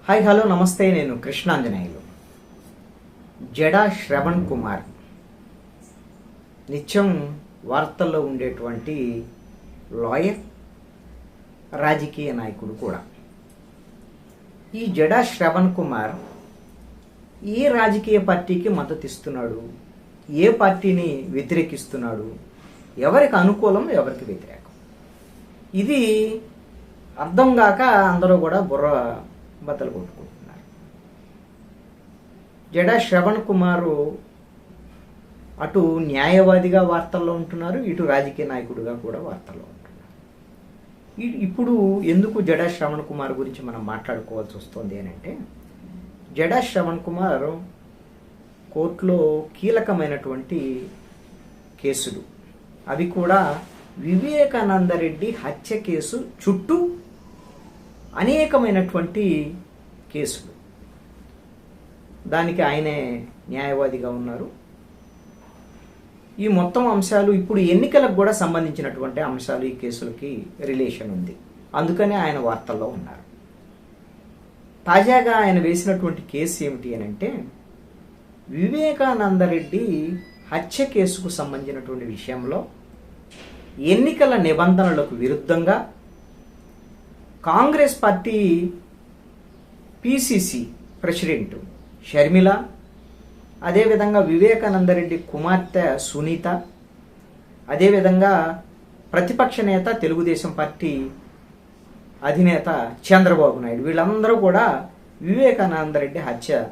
Hi hello నమస్తే, నేను కృష్ణాంజనేయులు. జడా శ్రవణ్ కుమార్ నిత్యం వార్తల్లో ఉండేటువంటి లాయర్, రాజకీయ నాయకుడు కూడా. ఈ జడా శ్రవణ్ కుమార్ ఏ రాజకీయ పార్టీకి మద్దతు ఇస్తున్నాడు, ఏ పార్టీని వ్యతిరేకిస్తున్నాడు, ఎవరికి అనుకూలం ఎవరికి వ్యతిరేకం, ఇది అర్థం కాక అందరూ కూడా బుర్ర బద్దలు కొట్టుకుంటున్నారు. జడా శ్రవణ్ కుమారు అటు న్యాయవాదిగా వార్తల్లో ఉంటున్నారు, ఇటు రాజకీయ నాయకుడిగా కూడా వార్తల్లో ఉంటున్నారు. ఇప్పుడు ఎందుకు జడా శ్రవణ్ కుమార్ గురించి మనం మాట్లాడుకోవాల్సి వస్తుంది అని అంటే, జడా శ్రవణ్ కుమార్ కోర్టులో కీలకమైనటువంటి కేసులు, అవి కూడా వివేకానంద రెడ్డి హత్య కేసు చుట్టూ అనేకమైనటువంటి కేసులు. దానికి ఆయనే న్యాయవాదిగా ఉన్నారు. ఈ మొత్తం అంశాలు ఇప్పుడు ఎన్నికలకు కూడా సంబంధించినటువంటి అంశాలు, ఈ కేసులకి రిలేషన్ ఉంది, అందుకనే ఆయన వార్తల్లో ఉన్నారు. తాజాగా ఆయన వేసినటువంటి కేసు ఏమిటి అని అంటే, వివేకానంద రెడ్డి హత్య కేసుకు సంబంధించినటువంటి విషయంలో ఎన్నికల నిబంధనలకు విరుద్ధంగా Congress party PCC president Sharmila, అదేవిధంగా వివేకానంద రెడ్డి కుమార్తె సునీత, అదేవిధంగా ప్రతిపక్ష నేత తెలుగుదేశం పార్టీ అధినేత చంద్రబాబు నాయుడు, వీళ్ళందరూ కూడా వివేకానంద రెడ్డి హత్య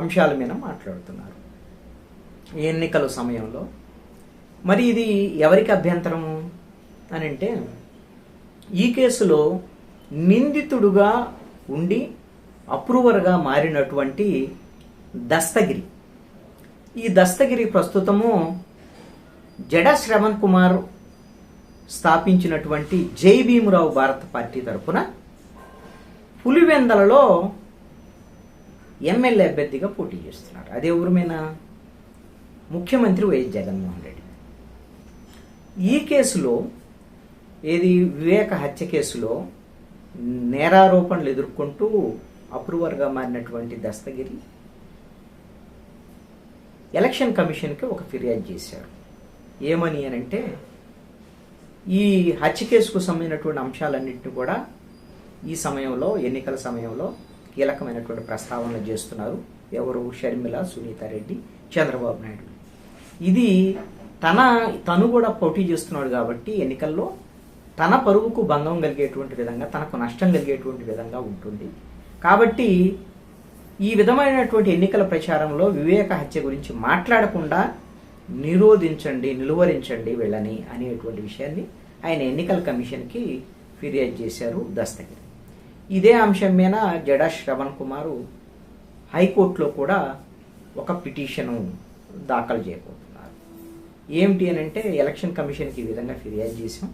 అంశాల మీద మాట్లాడుతున్నారు ఎన్నికల సమయంలో. మరి ఇది ఎవరికి అభ్యంతరము అని అంటే, ఈ కేసులో నిందితుడుగా ఉండి అప్రూవర్గా మారినటువంటి దస్తగిరి, ఈ దస్తగిరి ప్రస్తుతము జడా శ్రవణ్ కుమార్ స్థాపించినటువంటి జై భీమరావు భారత పార్టీ తరఫున పులివెందలలో ఎమ్మెల్యే అభ్యర్థిగా పోటీ చేస్తున్నాడు. అదే ఊరిమేనా ముఖ్యమంత్రి వైఎస్ జగన్మోహన్ రెడ్డి. ఈ కేసులో, ఏది వివేక హత్య కేసులో నేరారోపణలు ఎదుర్కొంటూ అప్రూవర్గా మారినటువంటి దస్తగిరి ఎలక్షన్ కమిషన్కి ఒక ఫిర్యాదు చేశారు. ఏమని అని అంటే, ఈ హత్య కేసుకు సంబంధించినటువంటి అంశాలన్నింటినీ కూడా ఈ సమయంలో, ఎన్నికల సమయంలో కీలకమైనటువంటి ప్రస్తావనలు చేస్తున్నారు. ఎవరు? షర్మిల, సునీత రెడ్డి, చంద్రబాబు నాయుడు. ఇది తను కూడా పోటీ చేస్తున్నాడు కాబట్టి ఎన్నికల్లో తన పరువుకు భంగం కలిగేటువంటి విధంగా, తనకు నష్టం కలిగేటువంటి విధంగా ఉంటుంది. కాబట్టి ఈ విధమైనటువంటి ఎన్నికల ప్రచారంలో వివేక హత్య గురించి మాట్లాడకుండా నిలువరించండి వీళ్ళని అనేటువంటి విషయాన్ని ఆయన ఎన్నికల కమిషన్కి ఫిర్యాదు చేశారు దస్తగిరి. ఇదే అంశం మీద జడా శ్రవణ్ కుమారు హైకోర్టులో కూడా ఒక పిటిషను దాఖలు చేయబోతున్నారు. ఏమిటి అని అంటే, ఎలక్షన్ కమిషన్కి ఈ విధంగా ఫిర్యాదు చేశాం,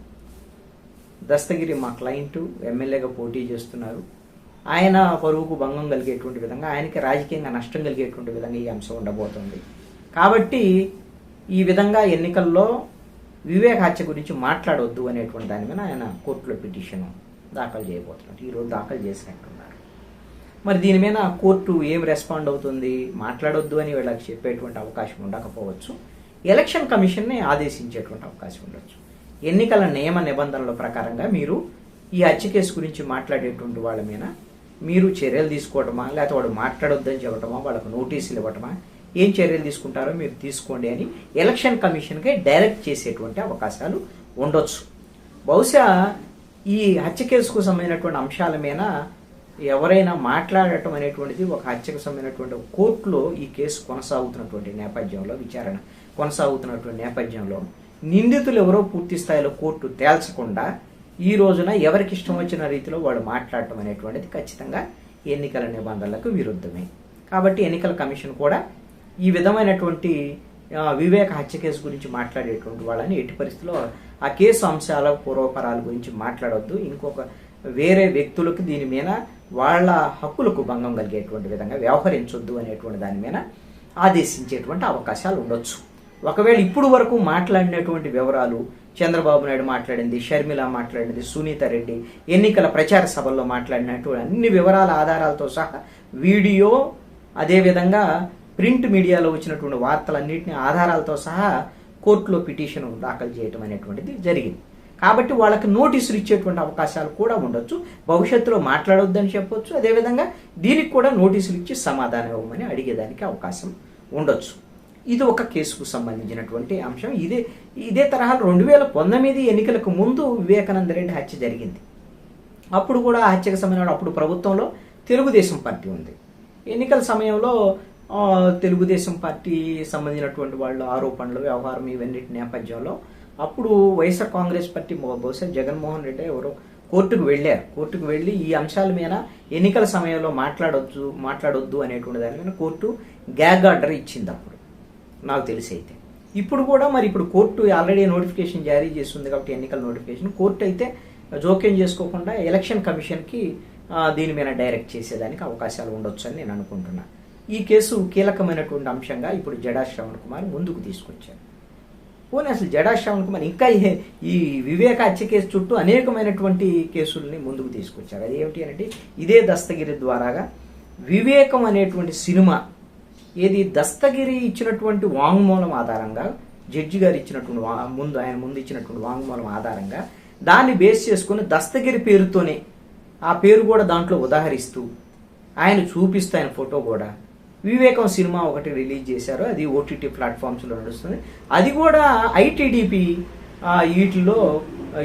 దస్తగిరి మా క్లయింటు ఎమ్మెల్యేగా పోటీ చేస్తున్నారు, ఆయన పరువుకు భంగం కలిగేటువంటి విధంగా, ఆయనకి రాజకీయంగా నష్టం కలిగేటువంటి విధంగా ఈ అంశం ఉండబోతుంది. కాబట్టి ఈ విధంగా ఎన్నికల్లో వివేక హత్య గురించి మాట్లాడవద్దు అనేటువంటి దాని మీద ఆయన కోర్టులో పిటిషన్ దాఖలు చేయబోతున్నారు. ఈరోజు దాఖలు చేసినట్టున్నారు. మరి దీని మీద కోర్టు ఏం రెస్పాండ్ అవుతుంది? మాట్లాడొద్దు అని వీళ్ళకి చెప్పేటువంటి అవకాశం ఉండకపోవచ్చు, ఎలక్షన్ కమిషన్ని ఆదేశించేటువంటి అవకాశం ఉండొచ్చు. ఎన్నికల నియమ నిబంధనల ప్రకారంగా మీరు ఈ హత్య కేసు గురించి మాట్లాడేటువంటి వాళ్ళ మీద మీరు చర్యలు తీసుకోవటమా, లేకపోతే వాడు మాట్లాడొద్దని చెప్పటమా, వాళ్ళకు నోటీసులు ఇవ్వటమా, ఏం చర్యలు తీసుకుంటారో మీరు తీసుకోండి అని ఎలక్షన్ కమిషన్కి డైరెక్ట్ చేసేటువంటి అవకాశాలు ఉండొచ్చు. బహుశా ఈ హత్య కేసుకు సంబంధించినటువంటి అంశాల మీద ఎవరైనా మాట్లాడటం అనేటువంటిది, ఒక హత్యకు సంబంధించినటువంటి కోర్టులో ఈ కేసు కొనసాగుతున్నటువంటి నేపథ్యంలో, విచారణ కొనసాగుతున్నటువంటి నేపథ్యంలో, నిందితులు ఎవరో పూర్తి స్థాయిలో కోర్టు తేల్చకుండా ఈ రోజున ఎవరికి ఇష్టం వచ్చిన రీతిలో వాళ్ళు మాట్లాడటం అనేటువంటిది ఖచ్చితంగా ఎన్నికల నిబంధనలకు విరుద్ధమే. కాబట్టి ఎన్నికల కమిషన్ కూడా ఈ విధమైనటువంటి వివేక హత్య కేసు గురించి మాట్లాడేటువంటి వాళ్ళని ఎట్టి పరిస్థితుల్లో ఆ కేసు అంశాల పూర్వపరాల గురించి మాట్లాడొద్దు, ఇంకొక వేరే వ్యక్తులకు దీని మీద వాళ్ళ హక్కులకు భంగం కలిగేటువంటి విధంగా వ్యవహరించొద్దు అనేటువంటి దాని మీద ఆదేశించేటువంటి అవకాశాలు ఉండొచ్చు. ఒకవేళ ఇప్పుడు వరకు మాట్లాడినటువంటి వివరాలు చంద్రబాబు నాయుడు మాట్లాడింది, షర్మిల మాట్లాడింది, సునీత రెడ్డి ఎన్నికల ప్రచార సభల్లో మాట్లాడినట్టు అన్ని వివరాల ఆధారాలతో సహా వీడియో, అదేవిధంగా ప్రింట్ మీడియాలో వచ్చినటువంటి వార్తలన్నింటినీ ఆధారాలతో సహా కోర్టులో పిటిషన్ దాఖలు చేయడం అనేటువంటిది జరిగింది. కాబట్టి వాళ్ళకి నోటీసులు ఇచ్చేటువంటి అవకాశాలు కూడా ఉండొచ్చు. భవిష్యత్తులో మాట్లాడొద్దని చెప్పొచ్చు. అదేవిధంగా దీనికి కూడా నోటీసులు ఇచ్చి సమాధానం ఇవ్వమని అడిగేదానికి అవకాశం ఉండొచ్చు. ఇది ఒక కేసుకు సంబంధించినటువంటి అంశం. ఇదే తరహాలో 2019 ఎన్నికలకు ముందు వివేకానంద రెడ్డి హత్య జరిగింది. అప్పుడు కూడా ఆ హత్యకు సంబంధించిన అప్పుడు ప్రభుత్వంలో తెలుగుదేశం పార్టీ ఉంది. ఎన్నికల సమయంలో తెలుగుదేశం పార్టీ సంబంధించినటువంటి వాళ్ళు ఆరోపణలు, వ్యవహారం ఇవన్నిటి నేపథ్యంలో అప్పుడు వైఎస్ఆర్ కాంగ్రెస్ పార్టీ బహుశా జగన్మోహన్ రెడ్డి ఎవరో కోర్టుకు వెళ్ళారు. కోర్టుకు వెళ్ళి ఈ అంశాల మీద ఎన్నికల సమయంలో మాట్లాడొద్దు అనేటువంటి దాని మీద కోర్టు గ్యాగ్ ఆర్డర్ ఇచ్చింది అప్పుడు, నాకు తెలిసి. అయితే ఇప్పుడు కూడా మరి ఇప్పుడు కోర్టు ఆల్రెడీ నోటిఫికేషన్ జారీ చేస్తుంది కాబట్టి ఎన్నికల నోటిఫికేషన్ కోర్టు అయితే జోక్యం చేసుకోకుండా ఎలక్షన్ కమిషన్కి దీని మీద డైరెక్ట్ చేసేదానికి అవకాశాలు ఉండొచ్చు అని నేను అనుకుంటున్నా. ఈ కేసు కీలకమైనటువంటి అంశంగా ఇప్పుడు జడా శ్రవణ్ కుమార్ ముందుకు తీసుకొచ్చారు. పోనీ అసలు జడా శ్రవణ్ కుమార్ ఇంకా ఈ వివేక హత్య కేసు చుట్టూ అనేకమైనటువంటి కేసుల్ని ముందుకు తీసుకొచ్చారు. అది ఏమిటి అంటే ఇదే దస్తగిరి ద్వారాగా వివేకం అనేటువంటి సినిమా ఏది దస్తగిరి ఇచ్చినటువంటి వాంగ్మూలం ఆధారంగా, జడ్జి గారు ఇచ్చినటువంటి ఆయన ముందు ఇచ్చినటువంటి వాంగ్మూలం ఆధారంగా దాన్ని బేస్ చేసుకుని దస్తగిరి పేరుతోనే ఆ పేరు కూడా దాంట్లో ఉదాహరిస్తూ ఆయన చూపిస్తూ ఆయన ఫోటో కూడా వివేకం సినిమా ఒకటి రిలీజ్ చేశారు. అది ఓటీటీ ప్లాట్ఫామ్స్లో నడుస్తుంది. అది కూడా ఐటీడీపీ వీటిల్లో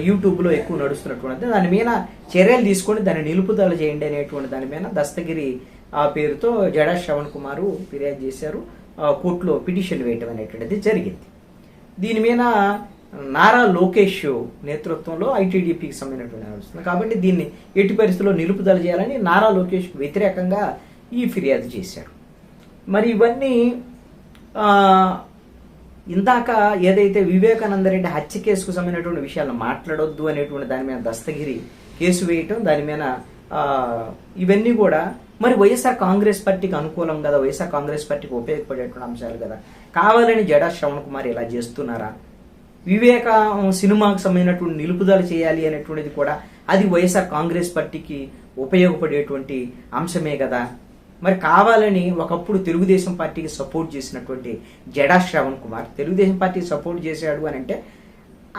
యూట్యూబ్లో ఎక్కువ నడుస్తున్నటువంటి దాని మీద చర్యలు తీసుకొని దాన్ని నిలుపుదల చేయండి అనేటువంటి దాని మీద దస్తగిరి ఆ పేరుతో జడా శ్రవణ్ కుమార్ ఫిర్యాదు చేశారు. కోర్టులో పిటిషన్ వేయటం అనేటువంటిది జరిగింది. దీని మీద నారా లోకేష్ నేతృత్వంలో ఐటీడీపీకి సంబంధించినటువంటి నడుస్తుంది. కాబట్టి దీన్ని ఎట్టి పరిస్థితుల్లో నిలుపుదల చేయాలని నారా లోకేష్కి వ్యతిరేకంగా ఈ ఫిర్యాదు చేశారు. మరి ఇవన్నీ ఇందాక ఏదైతే వివేకానంద రెడ్డి హత్య కేసుకు సంబంధించినటువంటి విషయాలను మాట్లాడొద్దు అనేటువంటి దాని మీద దస్తగిరి కేసు వేయటం, దాని మీద ఇవన్నీ కూడా మరి వైఎస్ఆర్ కాంగ్రెస్ పార్టీకి అనుకూలం కదా, వైఎస్ఆర్ కాంగ్రెస్ పార్టీకి ఉపయోగపడేటువంటి అంశాలు కదా. కావాలని జడా శ్రవణ్ కుమార్ ఇలా చేస్తున్నారా? వివేక సినిమాకు సంబంధించినటువంటి నిలుపుదల చేయాలి అనేటువంటిది కూడా అది వైఎస్ఆర్ కాంగ్రెస్ పార్టీకి ఉపయోగపడేటువంటి అంశమే కదా. మరి కావాలని ఒకప్పుడు తెలుగుదేశం పార్టీకి సపోర్ట్ చేసినటువంటి జడా శ్రవణ్ కుమార్ తెలుగుదేశం పార్టీకి సపోర్ట్ చేశాడు అని అంటే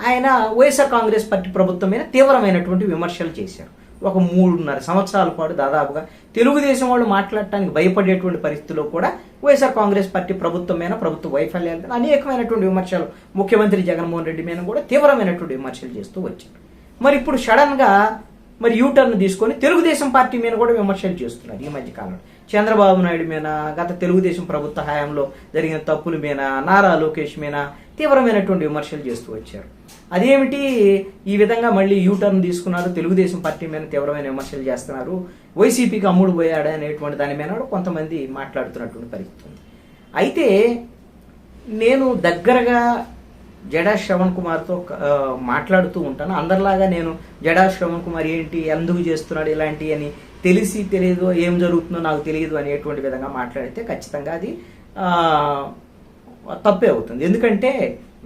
ఆయన వైఎస్ఆర్ కాంగ్రెస్ పార్టీ ప్రభుత్వం మీద తీవ్రమైనటువంటి విమర్శలు చేశారు. ఒక 3.5 సంవత్సరాల పాటు దాదాపుగా తెలుగుదేశం వాళ్ళు మాట్లాడటానికి భయపడేటువంటి పరిస్థితుల్లో కూడా వైఎస్ఆర్ కాంగ్రెస్ పార్టీ ప్రభుత్వం మీద, ప్రభుత్వ వైఫల్యాల మీద అనేకమైనటువంటి విమర్శలు, ముఖ్యమంత్రి జగన్మోహన్ రెడ్డి మీద కూడా తీవ్రమైనటువంటి విమర్శలు చేస్తూ వచ్చారు. మరి ఇప్పుడు సడన్గా మరి యూటర్న్ తీసుకొని తెలుగుదేశం పార్టీ మీద కూడా విమర్శలు చేస్తున్నారు. ఈ మధ్య కాలంలో చంద్రబాబు నాయుడు మీద, గత తెలుగుదేశం ప్రభుత్వ హయాంలో జరిగిన తప్పుల మీద, నారా లోకేష్ మీద తీవ్రమైనటువంటి విమర్శలు చేస్తూ వచ్చారు. అదేమిటి ఈ విధంగా మళ్ళీ యూటర్న్ తీసుకున్నారు, తెలుగుదేశం పార్టీ మీద తీవ్రమైన విమర్శలు చేస్తున్నారు, వైసీపీకి అమ్ముడు పోయాడు అనేటువంటి దాని మీద కూడా కొంతమంది మాట్లాడుతున్నటువంటి పరిస్థితి ఉంది. అయితే నేను దగ్గరగా జడా శ్రవణ్ కుమార్తో మాట్లాడుతూ ఉంటాను. అందరిలాగా నేను జడా శ్రవణ్ కుమార్ ఏంటి, ఎందుకు చేస్తున్నాడు ఇలాంటి అని తెలియదు, ఏం జరుగుతుందో నాకు తెలియదు అనేటువంటి విధంగా మాట్లాడితే ఖచ్చితంగా అది తప్పే అవుతుంది. ఎందుకంటే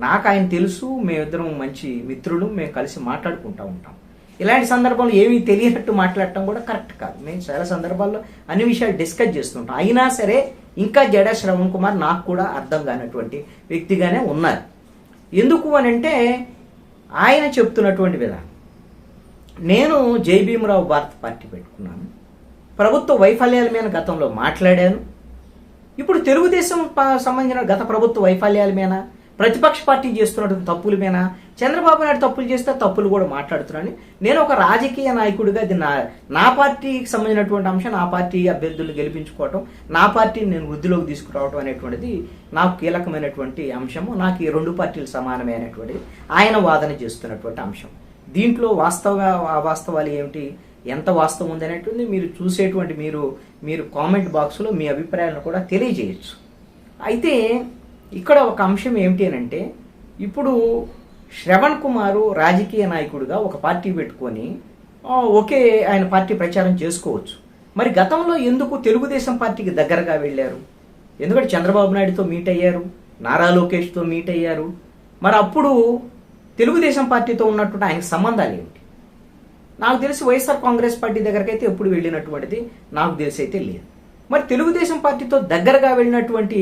నాకు ఆయన తెలుసు, మేమిద్దరం మంచి మిత్రులు, మేము కలిసి మాట్లాడుకుంటూ ఉంటాం. ఇలాంటి సందర్భంలో ఏమీ తెలియనట్టు మాట్లాడటం కూడా కరెక్ట్ కాదు. మేము చాలా సందర్భాల్లో అన్ని విషయాలు డిస్కస్ చేస్తుంటాం. అయినా సరే ఇంకా జడా శ్రవణ్ కుమార్ నాకు కూడా అర్థం కానటువంటి వ్యక్తిగానే ఉన్నారు. ఎందుకు అని అంటే ఆయన చెప్తున్నటువంటి విధానం, నేను జై భీమరావు భారత్ పార్టీ పెట్టుకున్నాను, ప్రభుత్వ వైఫల్యాల మీద గతంలో మాట్లాడాను, ఇప్పుడు తెలుగుదేశం సంబంధించిన గత ప్రభుత్వ వైఫల్యాల మీద, ప్రతిపక్ష పార్టీ చేస్తున్నటువంటి తప్పుల మీద, చంద్రబాబు నాయుడు తప్పులు చేస్తే తప్పులు కూడా మాట్లాడుతున్నాను. నేను ఒక రాజకీయ నాయకుడిగా ఇది నా పార్టీకి సంబంధించినటువంటి అంశం, నా పార్టీ అభ్యర్థులను గెలిపించుకోవటం, నా పార్టీని నేను వృద్ధిలోకి తీసుకురావటం అనేటువంటిది నాకు కీలకమైనటువంటి అంశము. నాకు ఈ 2 పార్టీలు సమానమైనటువంటిది ఆయన వాదన చేస్తున్నటువంటి అంశం. దీంట్లో వాస్తవాలు ఏమిటి, ఎంత వాస్తవం ఉంది అనేటువంటి మీరు చూసేటువంటి మీరు కామెంట్ బాక్స్లో మీ అభిప్రాయాలను కూడా తెలియజేయచ్చు. అయితే ఇక్కడ ఒక అంశం ఏమిటి అని అంటే, ఇప్పుడు శ్రవణ్ కుమార్ రాజకీయ నాయకుడిగా ఒక పార్టీ పెట్టుకొని ఒకే ఆయన పార్టీ ప్రచారం చేసుకోవచ్చు. మరి గతంలో ఎందుకు తెలుగుదేశం పార్టీకి దగ్గరగా వెళ్ళారు? ఎందుకంటే చంద్రబాబు నాయుడుతో మీట్ అయ్యారు, నారా లోకేష్తో మీట్ అయ్యారు. మరి అప్పుడు తెలుగుదేశం పార్టీతో ఉన్నటువంటి ఆయనకు సంబంధాలు ఏమిటి? నాకు తెలిసి వైఎస్ఆర్ కాంగ్రెస్ పార్టీ దగ్గరికి అయితే ఎప్పుడు వెళ్ళినటువంటిది నాకు తెలిసి అయితే లేదు. మరి తెలుగుదేశం పార్టీతో దగ్గరగా వెళ్ళినటువంటి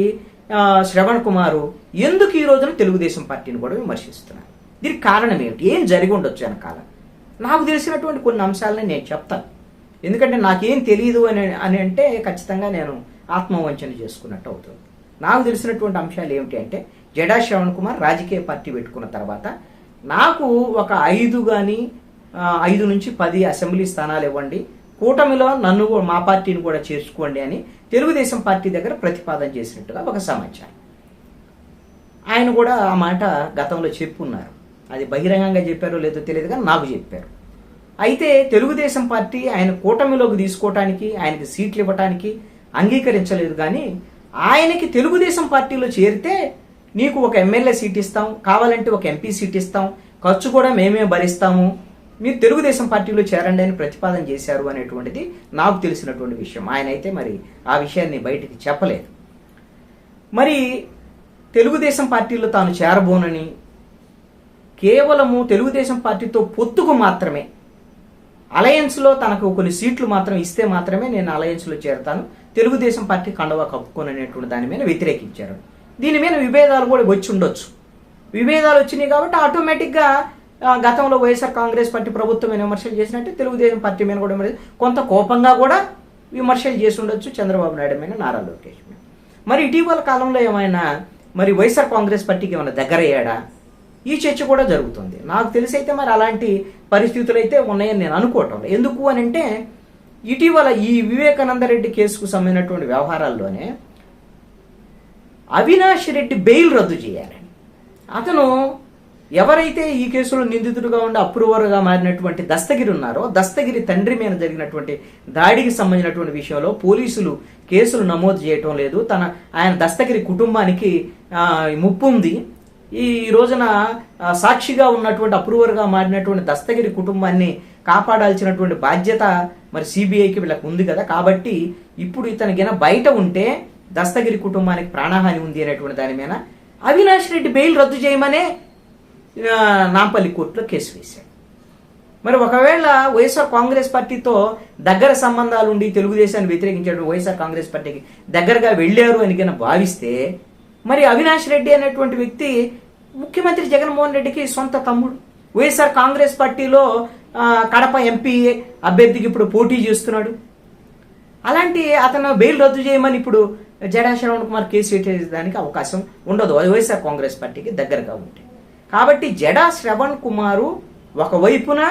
శ్రవణ్ కుమారు ఎందుకు ఈ రోజున తెలుగుదేశం పార్టీని కూడా విమర్శిస్తున్నారు? దీనికి కారణం ఏమిటి? ఏం జరిగి ఉండొచ్చు వెనకాల? నాకు తెలిసినటువంటి కొన్ని అంశాలని నేను చెప్తాను. ఎందుకంటే నాకేం తెలియదు అని అంటే ఖచ్చితంగా నేను ఆత్మవంచన చేసుకున్నట్టు అవుతుంది. నాకు తెలిసినటువంటి అంశాలు ఏమిటి అంటే, జడా శ్రవణ్ కుమార్ రాజకీయ పార్టీ పెట్టుకున్న తర్వాత నాకు ఒక 5 నుంచి 10 అసెంబ్లీ స్థానాలు ఇవ్వండి, కూటమిలో నన్ను మా పార్టీని కూడా చేర్చుకోండి అని తెలుగుదేశం పార్టీ దగ్గర ప్రతిపాదన చేసినట్టుగా ఒక సమాచారం. ఆయన కూడా ఆ మాట గతంలో చెప్పున్నారు. అది బహిరంగంగా చెప్పారో లేదో తెలియదు కానీ నాకు చెప్పారు. అయితే తెలుగుదేశం పార్టీ ఆయన కూటమిలోకి తీసుకోవటానికి, ఆయనకి సీట్లు ఇవ్వటానికి అంగీకరించలేదు. కానీ ఆయనకి తెలుగుదేశం పార్టీలో చేరితే నీకు ఒక ఎమ్మెల్యే సీట్ ఇస్తాం, కావాలంటే ఒక ఎంపీ సీట్ ఇస్తాం, ఖర్చు కూడా మేమే భరిస్తాము, మీరు తెలుగుదేశం పార్టీలో చేరండి అని ప్రతిపాదన చేశారు అనేటువంటిది నాకు తెలిసినటువంటి విషయం. ఆయన అయితే మరి ఆ విషయాన్ని బయటికి చెప్పలేదు. మరి తెలుగుదేశం పార్టీలో తాను చేరబోనని, కేవలము తెలుగుదేశం పార్టీతో పొత్తుకు మాత్రమే, అలయన్స్లో తనకు కొన్ని సీట్లు మాత్రం ఇస్తే మాత్రమే నేను అలయన్స్లో చేరతాను, తెలుగుదేశం పార్టీ కండవా కప్పుకోననేటువంటి దాని మీద వ్యతిరేకించారు. దీని మీద విభేదాలు కూడా వచ్చి ఉండొచ్చు. విభేదాలు వచ్చినాయి కాబట్టి ఆటోమేటిక్గా గతంలో వైఎస్ఆర్ కాంగ్రెస్ పార్టీ ప్రభుత్వం మీద విమర్శలు చేసినట్టు తెలుగుదేశం పార్టీ మీద కూడా కొంత కోపంగా కూడా విమర్శలు చేసి ఉండొచ్చు చంద్రబాబు నాయుడు మీద, నారా లోకేష్ మీద. మరి ఇటీవల కాలంలో ఏమైనా మరి వైఎస్ఆర్ కాంగ్రెస్ పార్టీకి ఏమైనా దగ్గరయ్యాడా? ఈ చర్చ కూడా జరుగుతుంది. నాకు తెలిసి అయితే మరి అలాంటి పరిస్థితులు అయితే ఉన్నాయని నేను అనుకోవటం. ఎందుకు అని అంటే, ఇటీవల ఈ వివేకానంద రెడ్డి కేసుకు సంబంధించినటువంటి వ్యవహారాల్లోనే అవినాష్ రెడ్డి బెయిల్ రద్దు చేయాలని, అతను ఎవరైతే ఈ కేసులో నిందితుడిగా ఉండి అప్రూవర్గా మారినటువంటి దస్తగిరి ఉన్నారో, దస్తగిరి తండ్రి మీద జరిగినటువంటి దాడికి సంబంధించినటువంటి విషయంలో పోలీసులు కేసులు నమోదు చేయటం లేదు. ఆయన దస్తగిరి కుటుంబానికి ముప్పు ఉంది. ఈ రోజున సాక్షిగా ఉన్నటువంటి అప్రూవర్గా మారినటువంటి దస్తగిరి కుటుంబాన్ని కాపాడాల్సినటువంటి బాధ్యత మరి సిబిఐకి వీళ్ళకి ఉంది కదా. కాబట్టి ఇప్పుడు ఇతనికైనా బయట ఉంటే దస్తగిరి కుటుంబానికి ప్రాణహాని ఉంది అనేటువంటి దాని మీద అవినాష్ రెడ్డి బెయిల్ రద్దు చేయమనే నాంపల్లి కోర్టులో కేసు వేశాడు. మరి ఒకవేళ వైఎస్ఆర్ కాంగ్రెస్ పార్టీతో దగ్గర సంబంధాలు ఉండి తెలుగుదేశాన్ని వ్యతిరేకించడం, వైఎస్ఆర్ కాంగ్రెస్ పార్టీకి దగ్గరగా వెళ్ళారు అని కన్నా భావిస్తే, మరి అవినాష్ రెడ్డి అనేటువంటి వ్యక్తి ముఖ్యమంత్రి జగన్మోహన్ రెడ్డికి సొంత తమ్ముడు, వైఎస్ఆర్ కాంగ్రెస్ పార్టీలో కడప ఎంపీ అభ్యర్థికి ఇప్పుడు పోటీ చేస్తున్నాడు. అలాంటి అతను బెయిల్ రద్దు చేయమని ఇప్పుడు జడా శ్రవణ్ కుమార్ కేసు పెట్టేదానికి అవకాశం ఉండదు, అది వైఎస్ఆర్ కాంగ్రెస్ పార్టీకి దగ్గరగా ఉంటే. కాబట్టి జడా శ్రవణ్ కుమారు ఒకవైపున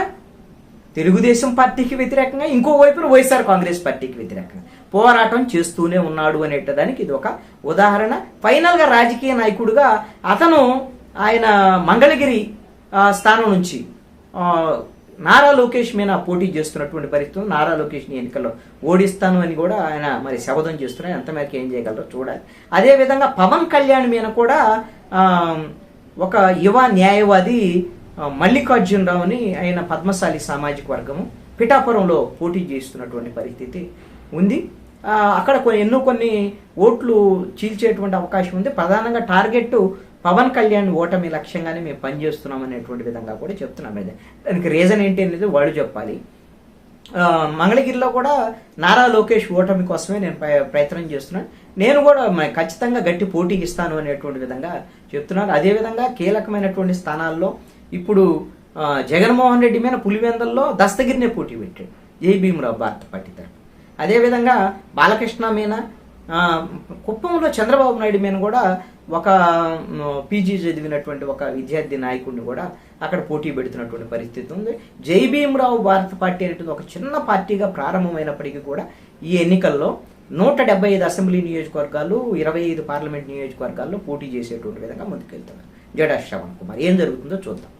తెలుగుదేశం పార్టీకి వ్యతిరేకంగా, ఇంకో వైపున వైఎస్ఆర్ కాంగ్రెస్ పార్టీకి వ్యతిరేకంగా పోరాటం చేస్తూనే ఉన్నాడు అనేటదానికి ఇది ఒక ఉదాహరణ. ఫైనల్ గా రాజకీయ నాయకుడిగా అతను ఆయన మంగళగిరి స్థానం నుంచి నారా లోకేష్ మీద పోటీ చేస్తున్నటువంటి పరిస్థితులు, నారా లోకేష్ని ఎన్నికల్లో ఓడిస్తాను అని కూడా ఆయన మరి శపథం చేస్తున్నారు. ఎంత మేరకు ఏం చేయగలరో చూడాలి. అదేవిధంగా పవన్ కళ్యాణ్ మీద కూడా ఒక యువ న్యాయవాది మల్లికార్జునరావుని ఆయన పద్మశాలి సామాజిక వర్గము పిఠాపురంలో పోటీ చేస్తున్నటువంటి పరిస్థితి ఉంది. అక్కడ కొన్ని ఓట్లు చీల్చేటువంటి అవకాశం ఉంది. ప్రధానంగా టార్గెట్ పవన్ కళ్యాణ్ ఓటమి లక్ష్యంగానే మేము పనిచేస్తున్నాం అనేటువంటి విధంగా కూడా చెప్తున్నాం. దానికి రీజన్ ఏంటి అనేది వాళ్ళు చెప్పాలి. మంగళగిరిలో కూడా నారా లోకేష్ ఓటమి కోసమే నేను ప్రయత్నం చేస్తున్నాను, నేను కూడా ఖచ్చితంగా గట్టి పోటీకి ఇస్తాను అనేటువంటి విధంగా చెప్తున్నాను. అదేవిధంగా కీలకమైనటువంటి స్థానాల్లో ఇప్పుడు జగన్మోహన్ రెడ్డి మీద పులివెందల్లో దస్తగిరినే పోటీ పెట్టాడు జై భీమరావు భారత పార్టీ తరఫు. అదేవిధంగా బాలకృష్ణ మీద కుప్పంలో చంద్రబాబు నాయుడు మీద కూడా ఒక పీజీ చదివినటువంటి ఒక విద్యార్థి నాయకుడిని కూడా అక్కడ పోటీ పెడుతున్నటువంటి పరిస్థితి ఉంది. జై భీమరావు భారత పార్టీ అనేటువంటి ఒక చిన్న పార్టీగా ప్రారంభమైనప్పటికీ కూడా ఈ ఎన్నికల్లో 175 అసెంబ్లీ నియోజకవర్గాలు, 25 పార్లమెంట్ నియోజకవర్గాల్లో పోటీ చేసేటువంటి విధంగా ముందుకెళ్తున్నారు జడా శ్రవణ్ కుమార్. ఏం జరుగుతుందో చూద్దాం.